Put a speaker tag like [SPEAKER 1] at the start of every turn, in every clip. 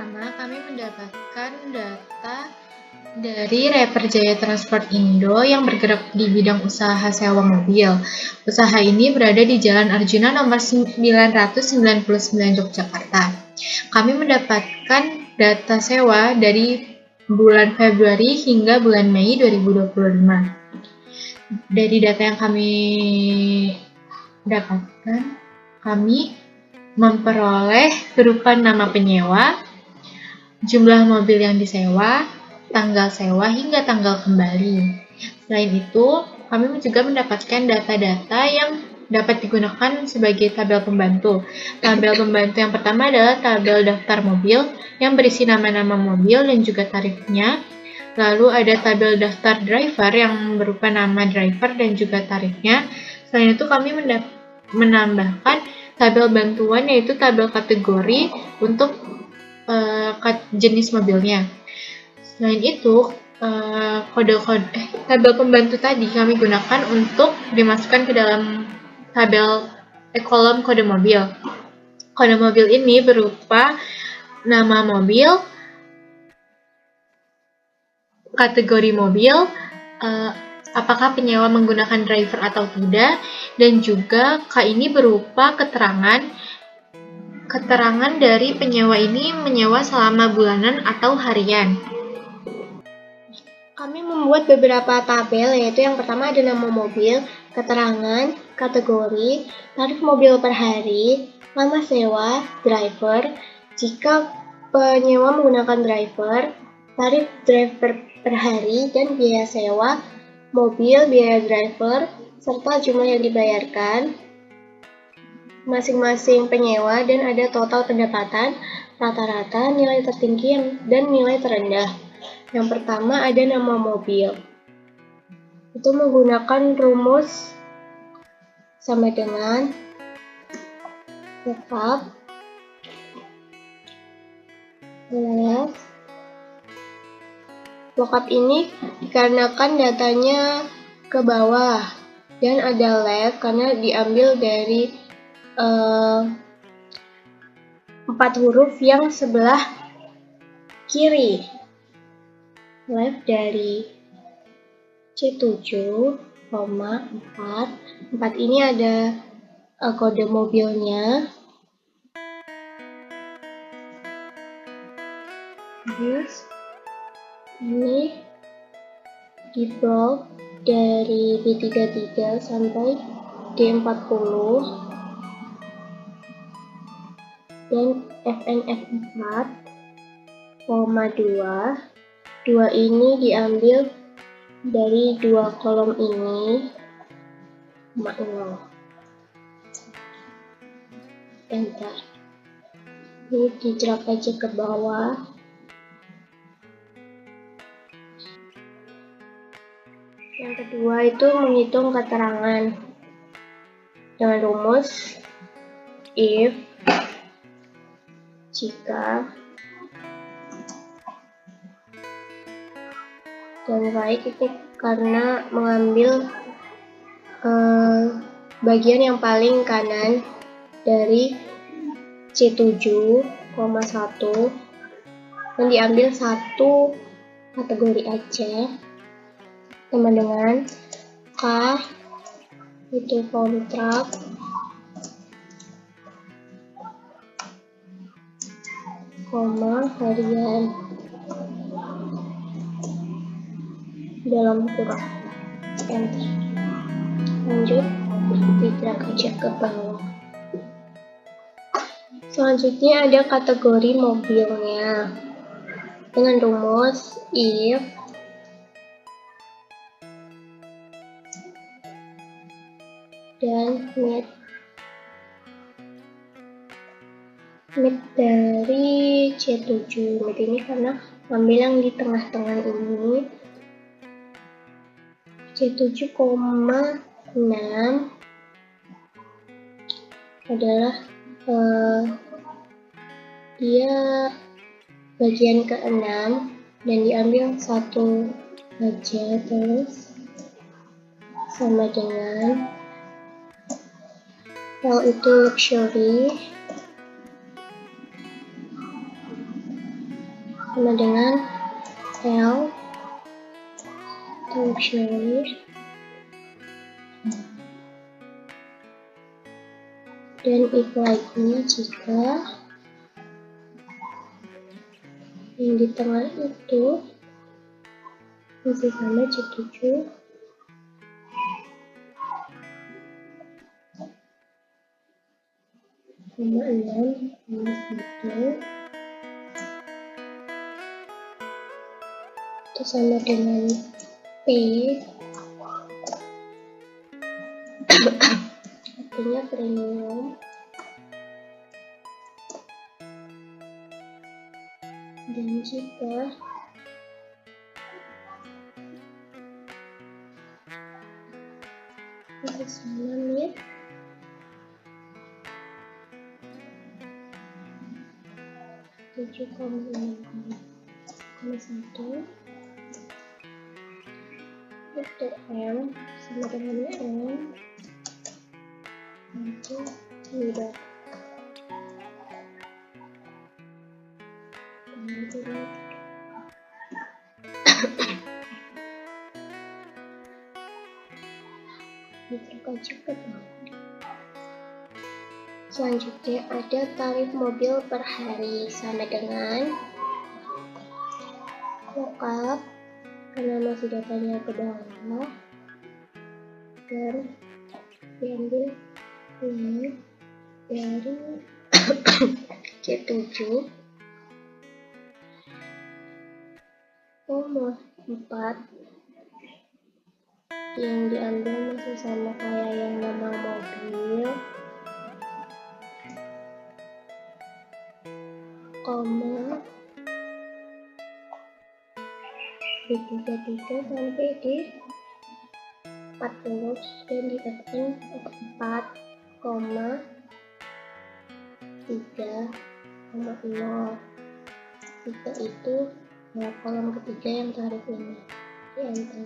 [SPEAKER 1] pertama, kami mendapatkan data dari Reper Jaya Transport Indo yang bergerak di bidang usaha sewa mobil. Usaha ini berada di Jalan Arjuna nomor 999 Yogyakarta. Kami mendapatkan data sewa dari bulan Februari hingga bulan Mei 2025. Dari data yang kami dapatkan, kami memperoleh berupa nama penyewa, jumlah mobil yang disewa, tanggal sewa, hingga tanggal kembali. Selain itu, kami juga mendapatkan data-data yang dapat digunakan sebagai tabel pembantu. Tabel pembantu yang pertama adalah tabel daftar mobil yang berisi nama-nama mobil dan juga tarifnya. Lalu ada tabel daftar driver yang berupa nama driver dan juga tarifnya. Selain itu, kami menambahkan tabel bantuan yaitu tabel kategori untuk jenis mobilnya. Selain itu, tabel pembantu tadi kami gunakan untuk dimasukkan ke dalam kolom kode mobil. Kode mobil ini berupa nama mobil, kategori mobil, apakah penyewa menggunakan driver atau tidak, dan juga ini berupa keterangan dari penyewa ini menyewa selama bulanan atau harian.
[SPEAKER 2] Kami membuat beberapa tabel, yaitu yang pertama ada nama mobil, keterangan, kategori, tarif mobil per hari, lama sewa, driver, jika penyewa menggunakan driver, tarif driver per hari, dan biaya sewa, mobil, biaya driver, serta jumlah yang dibayarkan masing-masing penyewa, dan ada total pendapatan, rata-rata, nilai tertinggi, dan nilai terendah. Yang pertama ada nama mobil. Itu menggunakan rumus sama dengan lengkap left. Lookup ini dikarenakan datanya ke bawah, dan ada left karena diambil dari 4 huruf yang sebelah kiri. Left dari C7,4. 4 ini ada kode mobilnya. Terus ini di blok dari B33 sampai D40 dan FNF4, 2. 2 ini diambil dari 2 kolom ini, 0. Enter. Ini di-drag aja ke bawah. Yang kedua itu menghitung keterangan dengan rumus if, jika, dan right itu karena mengambil bagian yang paling kanan dari C7,1 dan diambil satu kategori aja, sama dengan K itu kontrak, harian dalam kurung. Enter. Lanjut, di-drag aja ke bawah. Selanjutnya ada kategori mobilnya dengan rumus if dan mid dari C7. Mid ini karena ambil yang di tengah-tengah ini, C7,6 adalah dia bagian ke-6 dan diambil satu aja, terus sama dengan L itu luxury, sama dengan L tertiary dan if lagi jika yang di tengah itu masih sama C7 sama 6 minus 1 itu sama dengan P artinya premium dan jika itu sama mid tujuh koma satu itu M sama dengan M itu tidak diperkecil. Selanjutnya ada tarif mobil per hari sama dengan lookup karena masih datanya ke bawah dan diambil dari C7 nomor 4 yang diambil masih sama kayak yang nama mobil koma di 33 sampai di 40 dan di Fn 4 koma 3 koma 0 jika itu ya kolom ketiga yang tarif ini di enter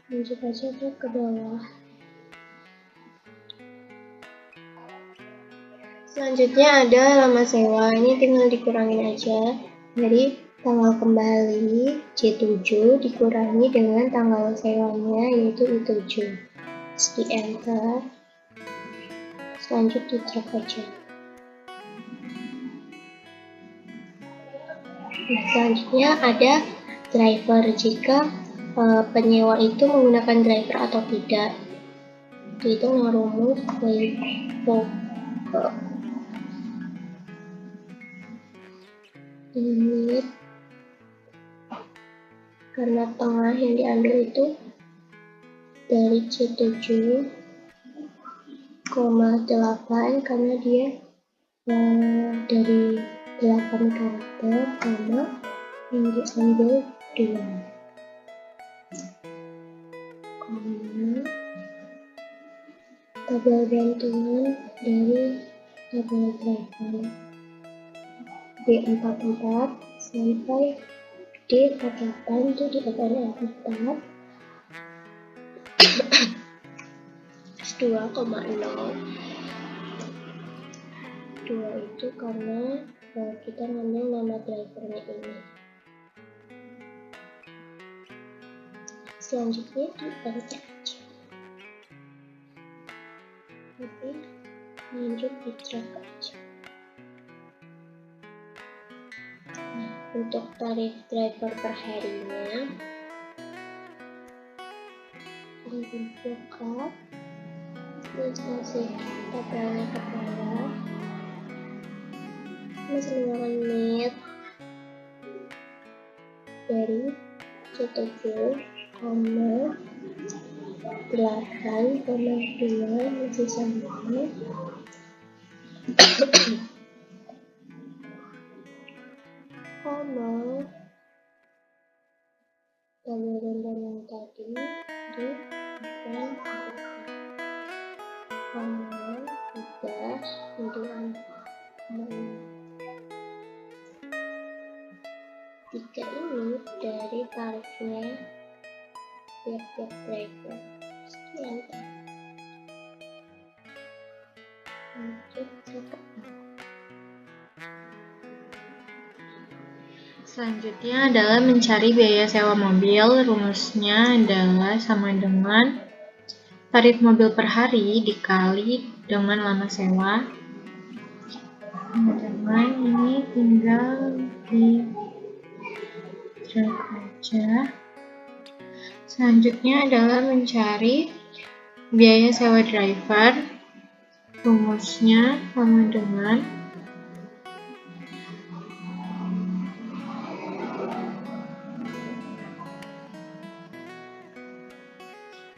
[SPEAKER 2] lanjut aja ke bawah. Selanjutnya ada lama sewa, ini tinggal dikurangin aja dari tanggal kembali C7 dikurangi dengan tanggal sewanya yaitu I7 terus di enter selanjutnya dicek aja. Selanjutnya ada driver jika penyewa itu menggunakan driver atau tidak dihitung dengan rumus limit karena tengah yang diambil itu dari C7, 8 karena dia dari 8 karakter sama yang diambil 2 tabel gantungan dari tabel driver D44 sampai D48 itu di FNL4 2,0 2 itu karena kita ngambil nama drivernya ini. Selanjutnya di enter aja. Oke, lanjut di track aja. Nah, untuk tarif driver per harinya ini buka terus masih tabelnya ke bawah masih menggunakan mid dari C7 8,2 masih sama koma tabel random yang tadi di dan koma 3 kemudian 3 ini dari tarifnya tiap-tiap driver sekian lanjut
[SPEAKER 1] Selanjutnya adalah mencari biaya sewa mobil. Rumusnya adalah sama dengan tarif mobil per hari dikali dengan lama sewa. Teman-teman, ini tinggal di drag aja. Selanjutnya adalah mencari biaya sewa driver. Rumusnya sama dengan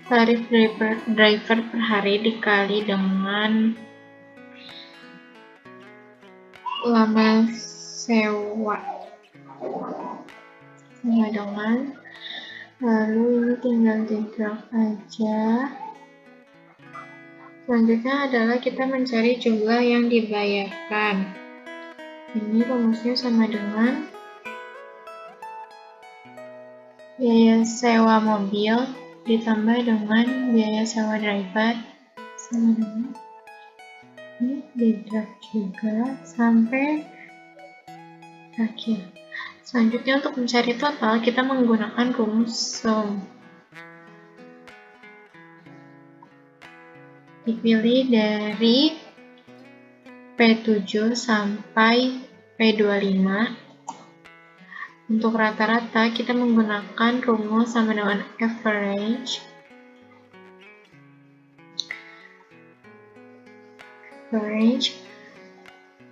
[SPEAKER 1] tarif driver per hari dikali dengan lama sewa. Sama dengan, lalu ini tinggal di drag aja. Selanjutnya adalah kita mencari jumlah yang dibayarkan. Ini rumusnya sama dengan biaya sewa mobil ditambah dengan biaya sewa driver sama dengan ini di drag juga sampai akhir. Selanjutnya untuk mencari total kita menggunakan rumus sum. Dipilih dari P7 sampai P25. Untuk rata-rata kita menggunakan rumus sama dengan average.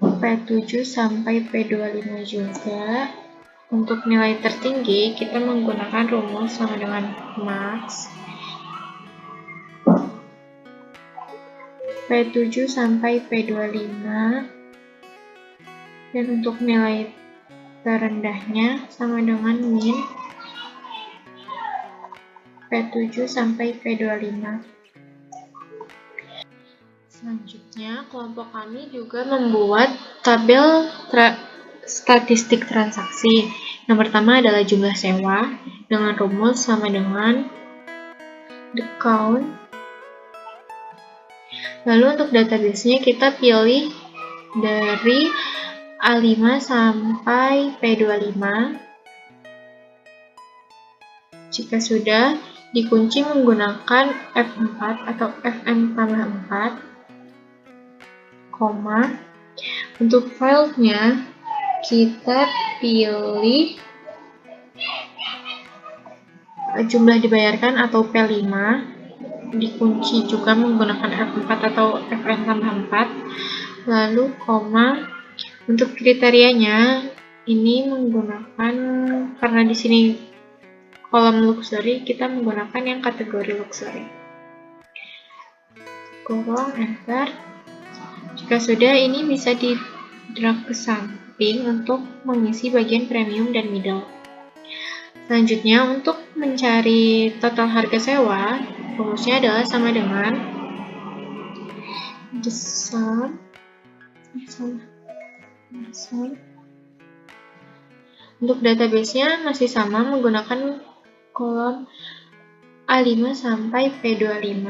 [SPEAKER 1] P7 sampai P25 juga. Untuk nilai tertinggi kita menggunakan rumus sama dengan max. P7 sampai P25. Dan untuk nilai terendahnya sama dengan min. P7 sampai P25. Selanjutnya, kelompok kami juga membuat tabel statistik transaksi. Yang pertama adalah jumlah sewa dengan rumus sama dengan the count. Lalu untuk database-nya kita pilih dari A5 sampai P25. Jika sudah, dikunci menggunakan F4 atau Fn tambah 4, koma. Untuk filenya, kita pilih jumlah dibayarkan atau P5, dikunci juga menggunakan F4 atau Fn tambah 4, lalu koma. Untuk kriterianya, ini menggunakan, karena di sini kolom luxury, kita menggunakan yang kategori luxury. Kolom, enter. Jika sudah, ini bisa di drag ke samping untuk mengisi bagian premium dan middle. Selanjutnya, untuk mencari total harga sewa, rumusnya adalah sama dengan the sum. Untuk database-nya masih sama menggunakan kolom A5 sampai P25.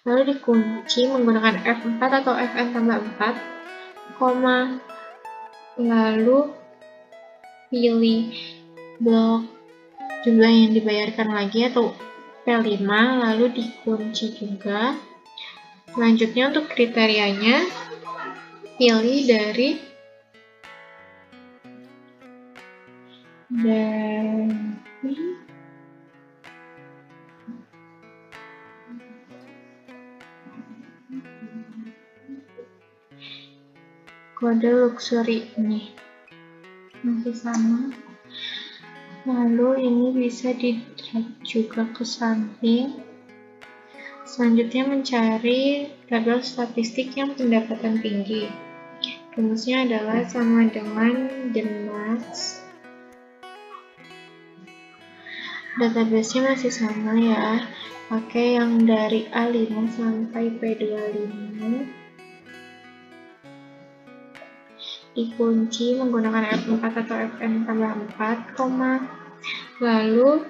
[SPEAKER 1] Lalu dikunci menggunakan F4 atau Fn tambah 4, koma. Lalu pilih blok jumlah yang dibayarkan lagi atau P5, lalu dikunci juga. Selanjutnya untuk kriterianya, pilih dari kode luxury ini. Masih sama. Lalu ini bisa di drag juga ke samping. Selanjutnya mencari tabel statistik yang pendapatan tinggi. Rumusnya adalah sama dengan the max. Database-nya masih sama ya. Pakai yang dari A5 sampai P25. Dikunci menggunakan F4 atau Fn tambah 4, koma. Lalu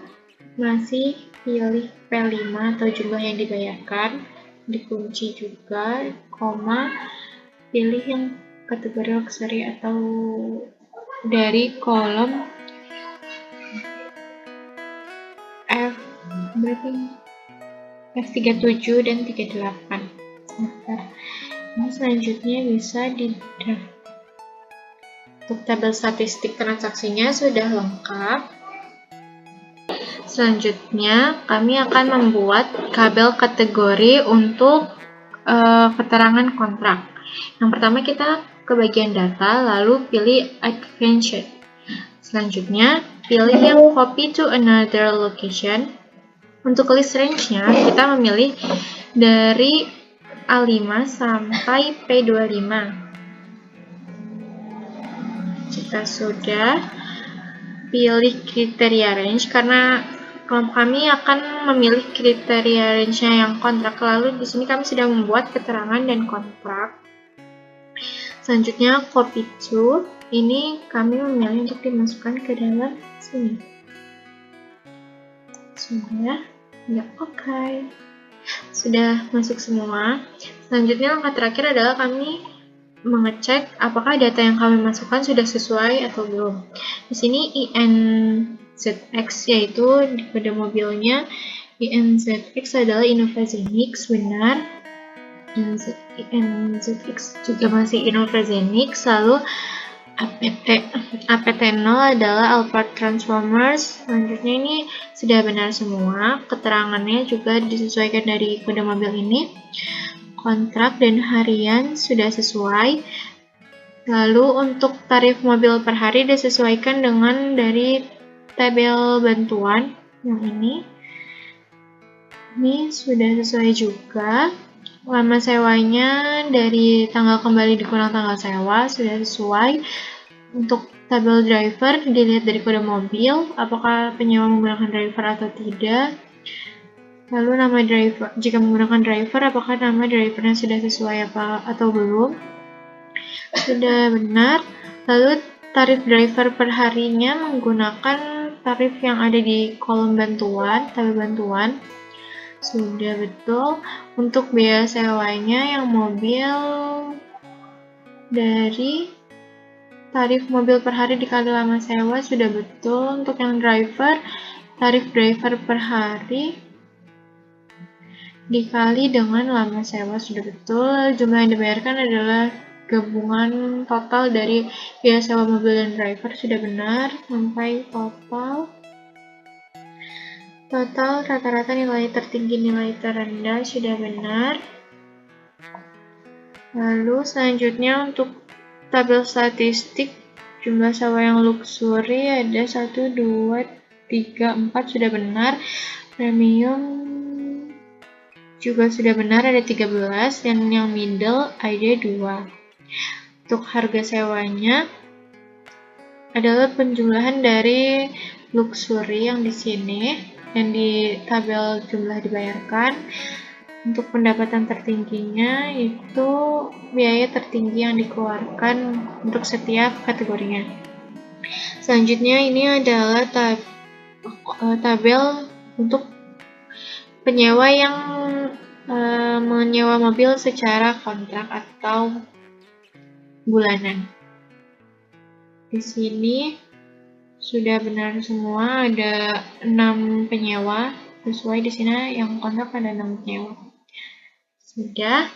[SPEAKER 1] masih pilih P5 atau jumlah yang dibayarkan, dikunci juga, koma, pilih yang kategori luxury atau dari kolom F37 dan 38. Sebentar. Ini selanjutnya bisa di draft. Untuk tabel statistik transaksinya sudah lengkap. Selanjutnya, kami akan membuat tabel kategori untuk keterangan kontrak. Yang pertama kita ke bagian data, lalu pilih Advanced. Selanjutnya, pilih yang copy to another location. Untuk list range-nya, kita memilih dari A5 sampai P25. Jika sudah, pilih kriteria range karena kelompok kami akan memilih kriteria range-nya yang kontrak. Lalu di sini kami sudah membuat keterangan dan kontrak. Selanjutnya copy to, ini kami memilih untuk dimasukkan ke dalam sini. Sudah, ya oke. Sudah masuk semua. Selanjutnya langkah terakhir adalah kami mengecek apakah data yang kami masukkan sudah sesuai atau belum. Di sini INZX yaitu di kode mobilnya INZX adalah Innovazenix, benar. INZX juga masih Innovazenix. Lalu APT0 adalah Alphard Transformers. Selanjutnya ini sudah benar semua. Keterangannya juga disesuaikan dari kode mobil ini. Kontrak dan harian sudah sesuai. Lalu untuk tarif mobil per hari disesuaikan dengan dari tabel bantuan yang ini. Ini sudah sesuai juga. Lama sewanya dari tanggal kembali dikurang tanggal sewa sudah sesuai. Untuk tabel driver dilihat dari kode mobil, apakah penyewa menggunakan driver atau tidak. Lalu nama driver, jika menggunakan driver, apakah nama drivernya sudah sesuai atau belum. Sudah benar. Lalu tarif driver per harinya menggunakan tarif yang ada di kolom bantuan, tabel bantuan. Sudah betul. Untuk biaya sewanya yang mobil dari tarif mobil per hari dikali lama sewa sudah betul. Untuk yang driver, tarif driver per hari dikali dengan lama sewa sudah betul. Jumlah yang dibayarkan adalah gabungan total dari biaya sewa mobil dan driver sudah benar. Sampai total rata-rata nilai tertinggi nilai terendah sudah benar. Lalu selanjutnya untuk tabel statistik jumlah sewa yang luxury ada 1, 2, 3, 4 sudah benar. Premium juga sudah benar ada 13 dan yang middle ada 2. Untuk harga sewanya adalah penjumlahan dari luxury yang di sini dan di tabel jumlah dibayarkan. Untuk pendapatan tertingginya itu biaya tertinggi yang dikeluarkan untuk setiap kategorinya. Selanjutnya ini adalah tabel untuk penyewa yang menyewa mobil secara kontrak atau bulanan. Di sini sudah benar semua, ada 6 penyewa sesuai di sini yang kontrak ada 6 penyewa. Sudah.